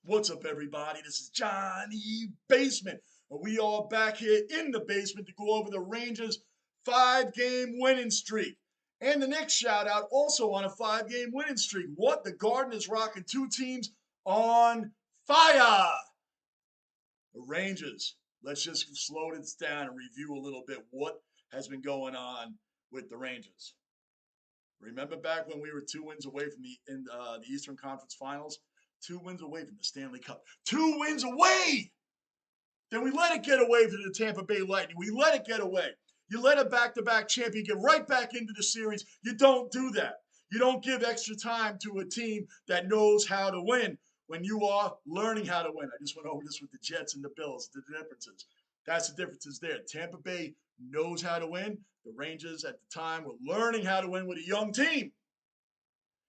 What's up, everybody? This is Johnny Basement, and we are back here in the basement to go over the Rangers' 5-game winning streak. And the next shout out also on a 5-game winning streak. What? The Garden is rocking two teams on fire. The Rangers. Let's just slow this down and review a little bit what has been going on with the Rangers. Remember back when we were 2 wins away from the Eastern Conference Finals? 2 wins away from the Stanley Cup. 2 wins away! Then we let it get away from the Tampa Bay Lightning. We let it get away. You let a back-to-back champion get right back into the series. You don't do that. You don't give extra time to a team that knows how to win when you are learning how to win. I just went over this with the Jets and the Bills, the differences. That's the differences there. Tampa Bay knows how to win. The Rangers at the time were learning how to win with a young team.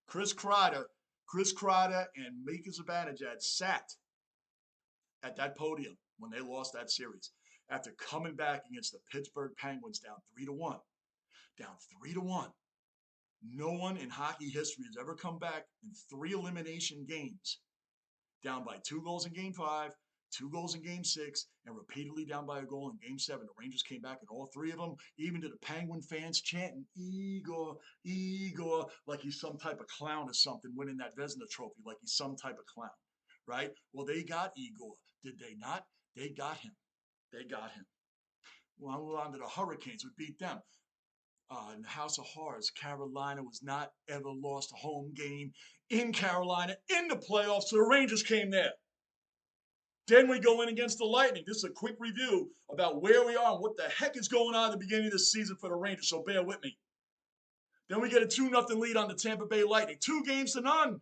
Chris Kreider and Mika Zibanejad sat at that podium when they lost that series after coming back against the Pittsburgh Penguins down 3-1. Down 3-1. No one in hockey history has ever come back in 3 elimination games down by 2 goals in Game 5, 2 goals in Game 6, and repeatedly down by a goal in Game 7. The Rangers came back in all 3 of them, even to the Penguin fans chanting, Igor, Igor, like he's some type of clown or something, winning that Vezina trophy, like he's some type of clown, right? Well, they got Igor. Did they not? They got him. They got him. Well, I'll move on to the Hurricanes. We beat them. In the House of Horrors, Carolina was not ever lost a home game in Carolina in the playoffs, so the Rangers came there. Then we go in against the Lightning. This is a quick review about where we are and what the heck is going on at the beginning of the season for the Rangers, so bear with me. Then we get a 2-0 lead on the Tampa Bay Lightning. 2-0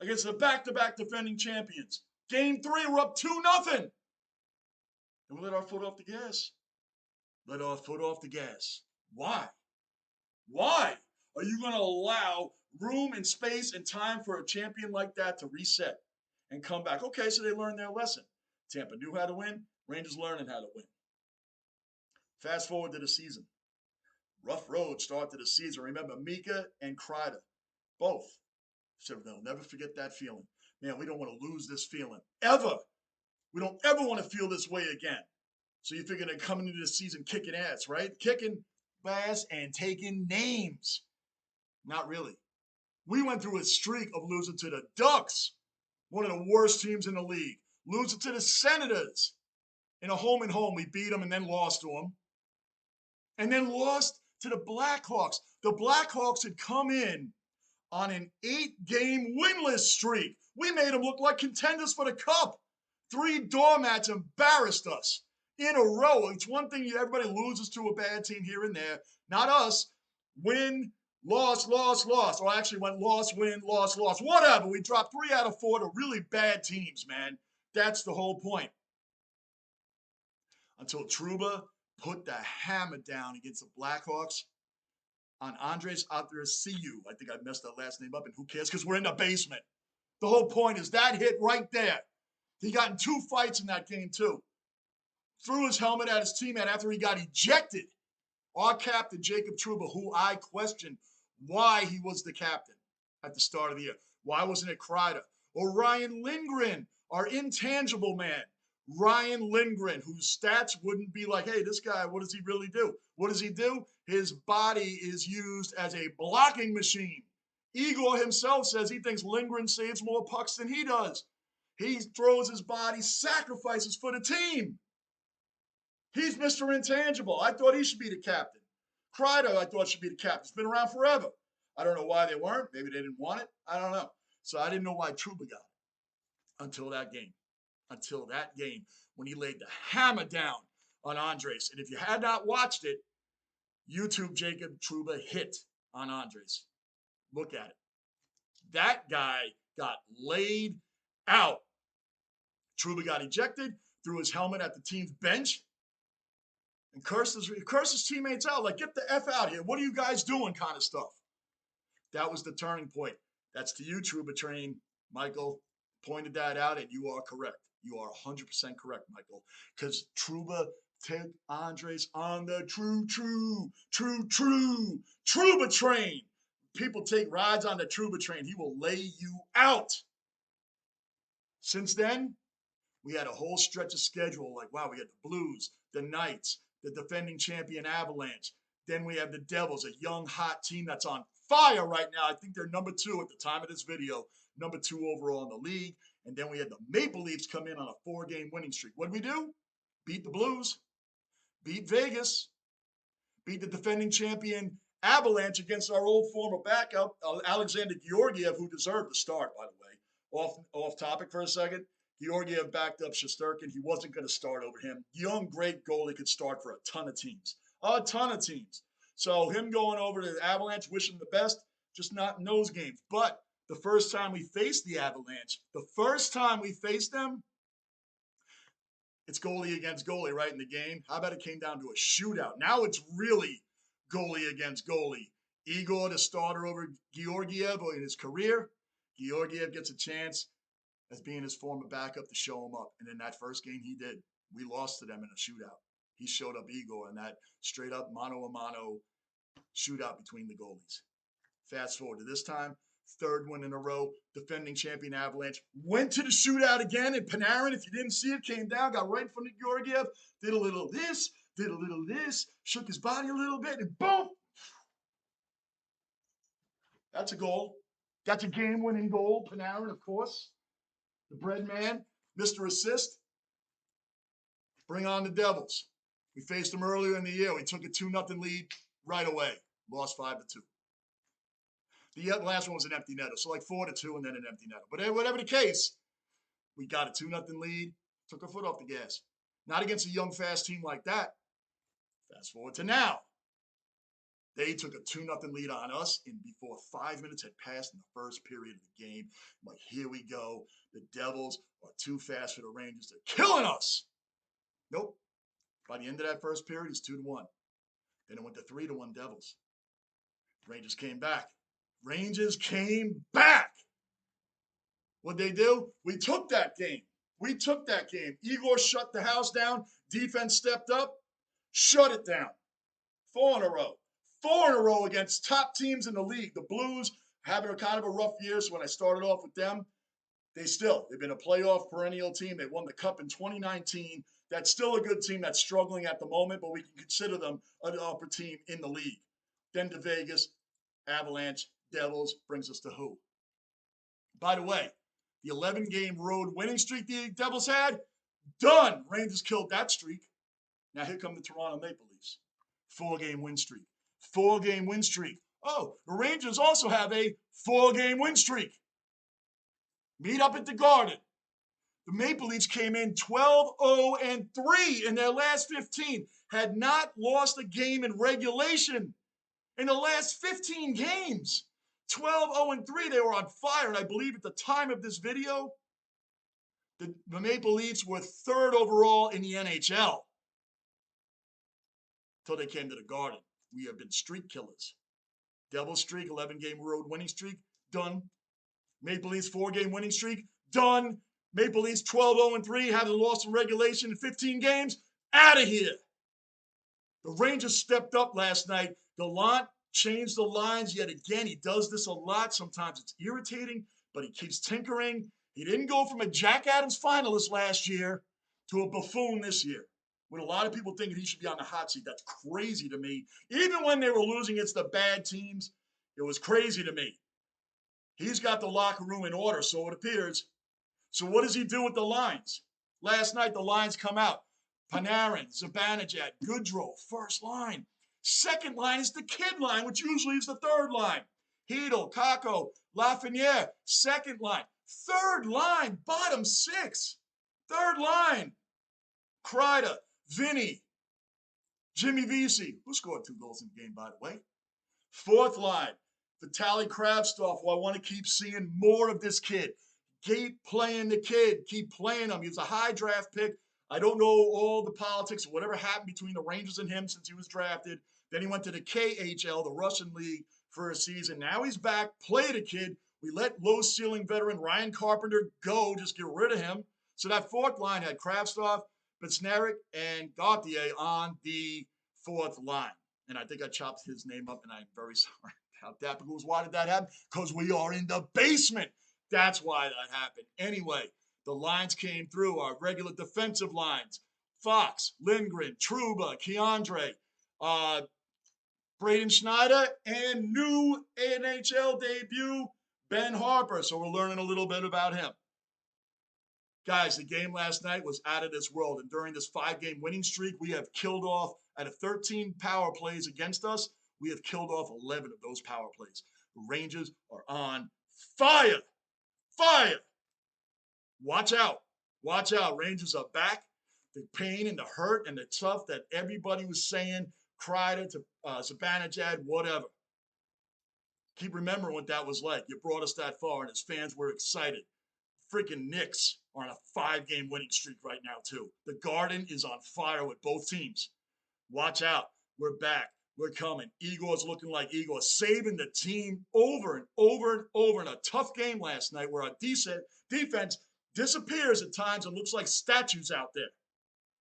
against the back-to-back defending champions. Game 3, we're up 2-0. And we let our foot off the gas. Let our foot off the gas. Why? Why are you going to allow room and space and time for a champion like that to reset and come back? Okay, so they learned their lesson. Tampa knew how to win. Rangers learning how to win. Fast forward to the season. Rough road start to the season. Remember, Mika and Kreider, both said they'll never forget that feeling. Man, we don't want to lose this feeling. Ever. We don't ever want to feel this way again. So you figure they're coming into the season kicking ass, right? Kicking ass and taking names. Not really. We went through a streak of losing to the Ducks, one of the worst teams in the league. Losing to the Senators. In a home and home, we beat them and then lost to them. And then lost to the Blackhawks. The Blackhawks had come in on an 8-game winless streak. We made them look like contenders for the Cup. 3 doormats embarrassed us in a row. It's one thing everybody loses to a bad team here and there. Not us. Win, loss, loss, loss. Or actually went loss, win, loss, loss. Whatever. We dropped 3 out of 4 to really bad teams, man. That's the whole point. Until Trouba put the hammer down against the Blackhawks on Andres Atrasiu. I think I messed that last name up, and who cares? Because we're in the basement. The whole point is that hit right there. He got in 2 fights in that game, too. Threw his helmet at his teammate after he got ejected. Our captain, Jacob Trouba, who I questioned why he was the captain at the start of the year. Why wasn't it Kreider? Or Ryan Lindgren, our intangible man. Ryan Lindgren, whose stats wouldn't be like, hey, this guy, what does he really do? What does he do? His body is used as a blocking machine. Igor himself says he thinks Lindgren saves more pucks than he does. He throws his body, sacrifices for the team. He's Mr. Intangible. I thought he should be the captain. Kreider, I thought should be the captain. He's been around forever. I don't know why they weren't. Maybe they didn't want it. I don't know. So I didn't know why Trouba got it until that game. Until that game when he laid the hammer down on Andres. And if you had not watched it, YouTube Jacob Trouba hit on Andres. Look at it. That guy got laid out. Trouba got ejected, threw his helmet at the team's bench, and cursed his teammates out. Like, get the F out here. What are you guys doing kind of stuff. That was the turning point. That's to you, Trouba Train. Michael pointed that out, and you are correct. You are 100% correct, Michael. Because Trouba took Andres on the Trouba Train. People take rides on the Trouba Train. He will lay you out. Since then, we had a whole stretch of schedule like, wow, we had the Blues, the Knights, the defending champion Avalanche. Then we have the Devils, a young, hot team that's on fire right now. I think they're number 2 at the time of this video, number 2 overall in the league. And then we had the Maple Leafs come in on a 4-game winning streak. What did we do? Beat the Blues, beat Vegas, beat the defending champion Avalanche against our old former backup, Alexander Georgiev, who deserved the start, by the way. Off topic for a second. Georgiev backed up Shesterkin. He wasn't going to start over him. Young, great goalie could start for a ton of teams. A ton of teams. So him going over to the Avalanche, wishing the best, just not in those games. But the first time we faced the Avalanche, it's goalie against goalie right in the game. How about it came down to a shootout? Now it's really goalie against goalie. Igor, the starter over Georgiev in his career. Georgiev gets a chance as being his former backup to show him up. And in that first game, he did. We lost to them in a shootout. He showed up Igor in that straight up mano-a-mano shootout between the goalies. Fast forward to this time, 3rd win in a row, defending champion Avalanche. Went to the shootout again, and Panarin, if you didn't see it, came down, got right in front of Georgiev, did a little this, shook his body a little bit, and boom! That's a goal. That's a game-winning goal. Panarin, of course. The bread man, Mr. Assist. Bring on the Devils. We faced them earlier in the year. We took a 2-0 lead right away. Lost 5-2. The last one was an empty netter, so like 4-2 and then an empty netter. But whatever the case, we got a 2-0 lead, took our foot off the gas. Not against a young, fast team like that. Fast forward to now. They took a 2-0 lead on us, and before 5 minutes had passed in the first period of the game, I'm like, here we go. The Devils are too fast for the Rangers. They're killing us. Nope. By the end of that first period, it's 2-1. Then it went to 3-1 Devils. Rangers came back. What'd they do? We took that game. Igor shut the house down. Defense stepped up, shut it down. 4 in a row. 4 in a row against top teams in the league. The Blues having a kind of a rough year, so when I started off with them, they've been a playoff perennial team. They won the Cup in 2019. That's still a good team that's struggling at the moment, but we can consider them an upper team in the league. Then to Vegas, Avalanche, Devils, brings us to who? By the way, the 11-game road winning streak the Devils had, done. Rangers killed that streak. Now here come the Toronto Maple Leafs. 4-game win streak. 4-game win streak. Oh, the Rangers also have a 4-game win streak. Meet up at the Garden. The Maple Leafs came in 12-0-3 in their last 15. Had not lost a game in regulation in the last 15 games. 12-0-3, they were on fire. And I believe at the time of this video, the Maple Leafs were 3rd overall in the NHL. Until they came to the Garden. We have been streak killers. Devil streak, 11-game road winning streak, done. Maple Leafs 4-game winning streak, done. Maple Leafs 12-0-3, haven't lost in regulation in 15 games, out of here. The Rangers stepped up last night. Gallant changed the lines yet again. He does this a lot. Sometimes it's irritating, but he keeps tinkering. He didn't go from a Jack Adams finalist last year to a buffoon this year. With a lot of people thinking he should be on the hot seat. That's crazy to me. Even when they were losing against the bad teams, it was crazy to me. He's got the locker room in order, so it appears. So what does he do with the lines? Last night, the lines come out. Panarin, Zibanejad, Goodrow, first line. Second line is the kid line, which usually is the third line. Hedel, Kakko, Lafreniere, second line. Third line, bottom 6. Third line. Kreider, Vinny, Jimmy Vesey, who scored 2 goals in the game, by the way. Fourth line, Vitaly Kravtsov, who I want to keep seeing more of this kid. Keep playing the kid. Keep playing him. He was a high draft pick. I don't know all the politics or whatever happened between the Rangers and him since he was drafted. Then he went to the KHL, the Russian league, for a season. Now he's back. Play the kid. We let low-ceiling veteran Ryan Carpenter go. Just get rid of him. So that fourth line had Kravtsov, Petsneric, and Gauthier on the fourth line. And I think I chopped his name up, and I'm very sorry about that. Because why did that happen? Because we are in the basement. That's why that happened. Anyway, The lines came through, our regular defensive lines. Fox, Lindgren, Trouba, Keandre, Braden Schneider, and new NHL debut, Ben Harper. So we're learning a little bit about him. Guys, the game last night was out of this world. And during this 5-game winning streak, we have killed off, out of 13 power plays against us, we have killed off 11 of those power plays. The Rangers are on fire. Fire. Watch out. Watch out. Rangers are back. The pain and the hurt and the tough that everybody was saying, Kreider to Zibanejad, whatever. Keep remembering what that was like. You brought us that far, and as fans, we're excited. Freaking Knicks are on a 5-game winning streak right now, too. The Garden is on fire with both teams. Watch out. We're back. We're coming. Igor's looking like Igor, saving the team over and over and over in a tough game last night where our defense disappears at times and looks like statues out there.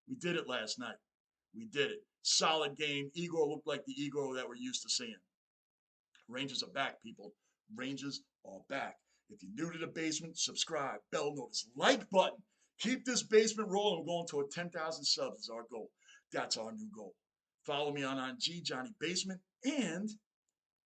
We did it last night. We did it. Solid game. Igor looked like the Igor that we're used to seeing. Rangers are back, people. Rangers are back. If you're new to the basement, subscribe, bell notice, like button. Keep this basement rolling. We're going toward 10,000 subs is our goal. That's our new goal. Follow me on IG, Johnny Basement, and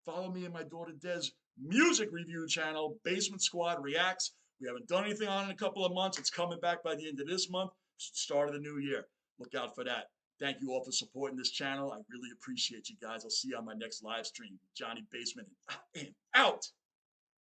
follow me and my daughter Des' music review channel, Basement Squad Reacts. We haven't done anything on it in a couple of months. It's coming back by the end of this month, start of the new year. Look out for that. Thank you all for supporting this channel. I really appreciate you guys. I'll see you on my next live stream. Johnny Basement, and out.